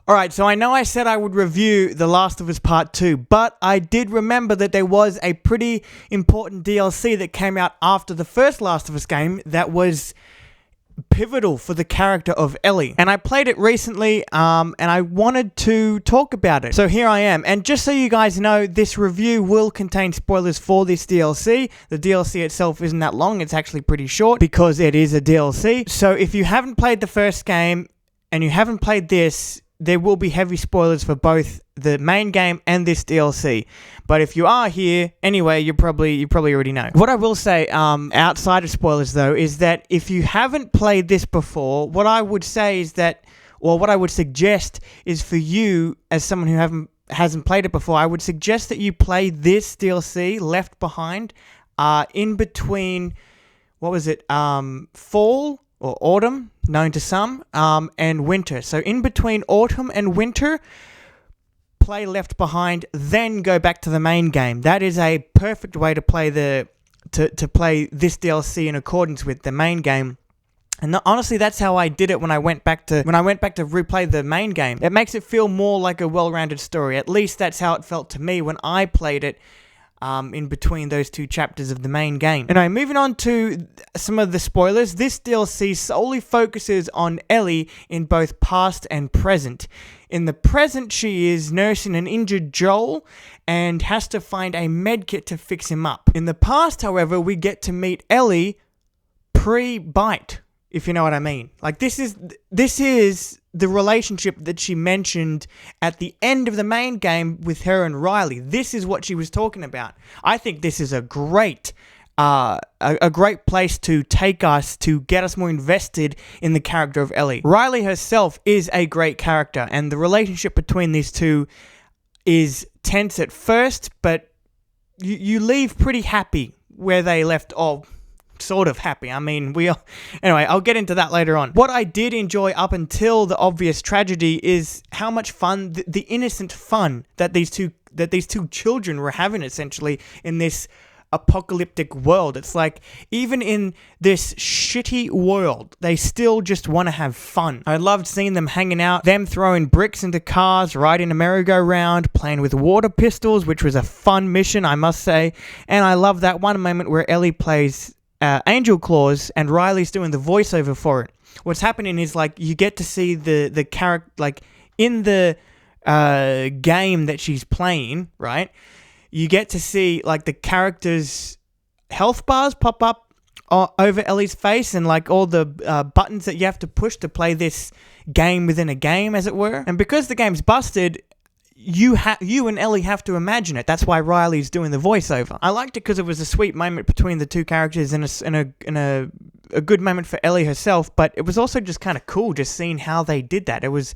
Alright, so I know I said I would review The Last of Us Part 2, but I did remember that there was a pretty important DLC that came out after the first Last of Us game that was pivotal for the character of Ellie. And I played it recently, and I wanted to talk about it. So here I am. And just so you guys know, this review will contain spoilers for this DLC. The DLC itself isn't that long, it's actually pretty short because it is a DLC. So if you haven't played the first game and you haven't played this, there will be heavy spoilers for both the main game and this DLC. But if you are here, anyway, you probably already know. What I will say, outside of spoilers though, is that if you haven't played this before, what I would say is that, or what I would suggest is for you, as someone who hasn't played it before, I would suggest that you play this DLC, Left Behind, in between, what was it, fall or autumn, known to some, and winter. So in between autumn and winter, play Left Behind, then go back to the main game. That is a perfect way to play to play this DLC in accordance with the main game. And honestly, that's how I did it when I went back to replay the main game. It makes it feel more like a well-rounded story. At least that's how it felt to me when I played it. In between those two chapters of the main game. Anyway, moving on to some of the spoilers, this DLC solely focuses on Ellie in both past and present. In the present, she is nursing an injured Joel and has to find a medkit to fix him up. In the past, however, we get to meet Ellie pre-bite, if you know what I mean. Like, this is the relationship that she mentioned at the end of the main game with her and Riley. This is what she was talking about. I think this is a great place to take us, to get us more invested in the character of Ellie. Riley herself is a great character, and the relationship between these two is tense at first, but you leave pretty happy where they left off. Sort of happy. I mean, anyway, I'll get into that later on. What I did enjoy up until the obvious tragedy is how much fun, the innocent fun that these two children were having, essentially, in this apocalyptic world. It's like, even in this shitty world, they still just want to have fun. I loved seeing them hanging out, them throwing bricks into cars, riding a merry-go-round, playing with water pistols, which was a fun mission, I must say. And I love that one moment where Ellie plays Angel Claws and Riley's doing the voiceover for it. What's happening is, like, you get to see the character, like, in the game that she's playing, right? You get to see, like, the character's health bars pop up over Ellie's face, and, like, all the buttons that you have to push to play this game within a game, as it were. And because the game's busted, you and Ellie have to imagine it. That's why Riley's doing the voiceover. I liked it because it was a sweet moment between the two characters and a good moment for Ellie herself, but it was also just kind of cool just seeing how they did that. It was,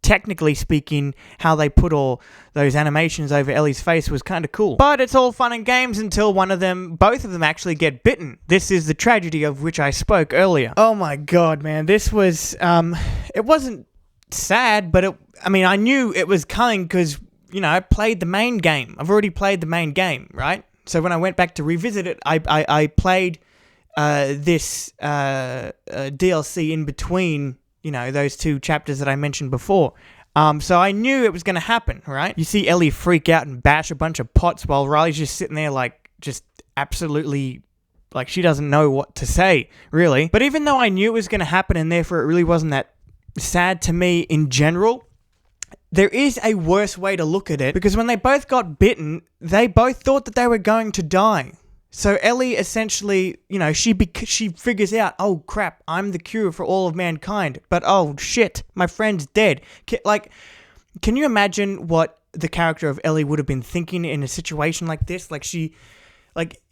technically speaking, how they put all those animations over Ellie's face was kind of cool. But it's all fun and games until both of them actually get bitten. This is the tragedy of which I spoke earlier. Oh my god, man. This was, it wasn't sad, but I knew it was coming because, I played the main game. I've already played the main game, right? So when I went back to revisit it, I played this DLC in between, those two chapters that I mentioned before. So I knew it was going to happen, right? You see Ellie freak out and bash a bunch of pots while Riley's just sitting there, like, just absolutely, like, she doesn't know what to say, really. But even though I knew it was going to happen, and therefore it really wasn't that sad to me in general, there is a worse way to look at it, because when they both got bitten, they both thought that they were going to die. So Ellie essentially, she figures out, oh crap, I'm the cure for all of mankind, but oh shit, my friend's dead. Can you imagine what the character of Ellie would have been thinking in a situation like this?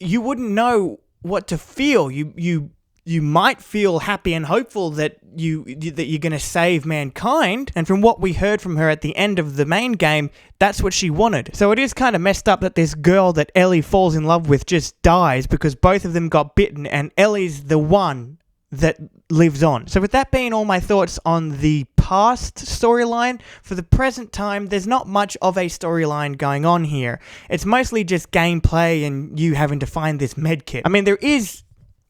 You wouldn't know what to feel. You might feel happy and hopeful that you're going to save mankind. And from what we heard from her at the end of the main game, that's what she wanted. So it is kind of messed up that this girl that Ellie falls in love with just dies because both of them got bitten and Ellie's the one that lives on. So with that being all my thoughts on the past storyline, for the present time, there's not much of a storyline going on here. It's mostly just gameplay and you having to find this medkit. I mean, there is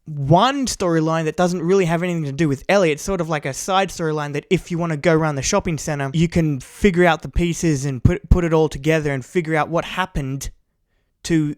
one storyline that doesn't really have anything to do with Ellie. It's sort of like a side storyline that if you want to go around the shopping center, you can figure out the pieces and put it all together and figure out what happened to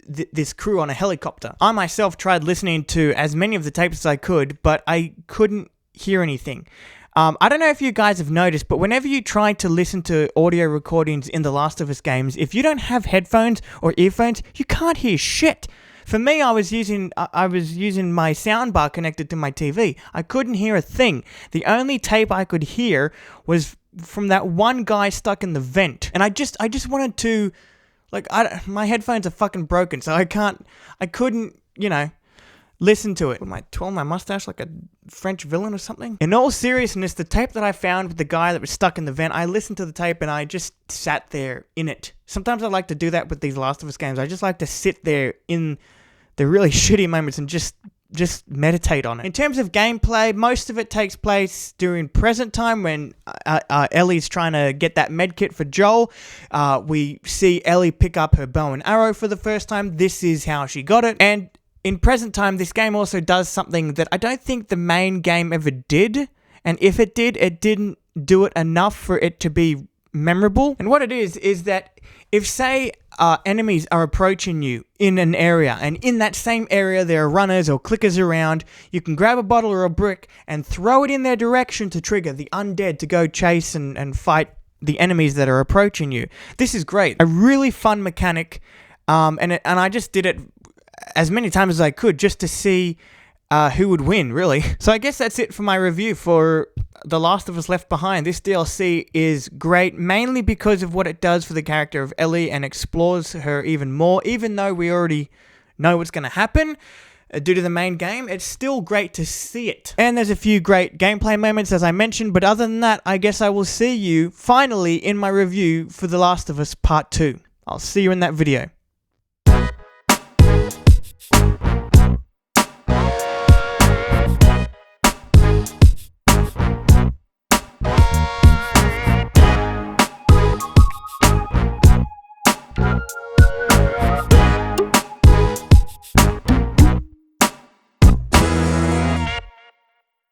this crew on a helicopter. I myself tried listening to as many of the tapes as I could, but I couldn't hear anything. I don't know if you guys have noticed, but whenever you try to listen to audio recordings in the Last of Us games, if you don't have headphones or earphones, you can't hear shit. For me, I was using my soundbar connected to my TV. I couldn't hear a thing. The only tape I could hear was from that one guy stuck in the vent, and I just wanted to, like, my headphones are fucking broken, so I couldn't, listen to it. Am I twirling my mustache like a French villain or something? In all seriousness, the tape that I found with the guy that was stuck in the vent, I listened to the tape and I just sat there in it. Sometimes I like to do that with these Last of Us games. I just like to sit there in the really shitty moments and just meditate on it. In terms of gameplay, most of it takes place during present time when Ellie's trying to get that medkit for Joel. We see Ellie pick up her bow and arrow for the first time. This is how she got it. And in present time, this game also does something that I don't think the main game ever did. And if it did, it didn't do it enough for it to be memorable. And what it is that if, say, enemies are approaching you in an area, and in that same area there are runners or clickers around, you can grab a bottle or a brick and throw it in their direction to trigger the undead to go chase and fight the enemies that are approaching you. This is great. A really fun mechanic, and I just did it as many times as I could just to see who would win, really. So I guess that's it for my review for The Last of Us Left Behind. This DLC is great, mainly because of what it does for the character of Ellie and explores her even more. Even though we already know what's going to happen due to the main game, it's still great to see it. And there's a few great gameplay moments, as I mentioned, but other than that, I guess I will see you finally in my review for The Last of Us Part 2. I'll see you in that video.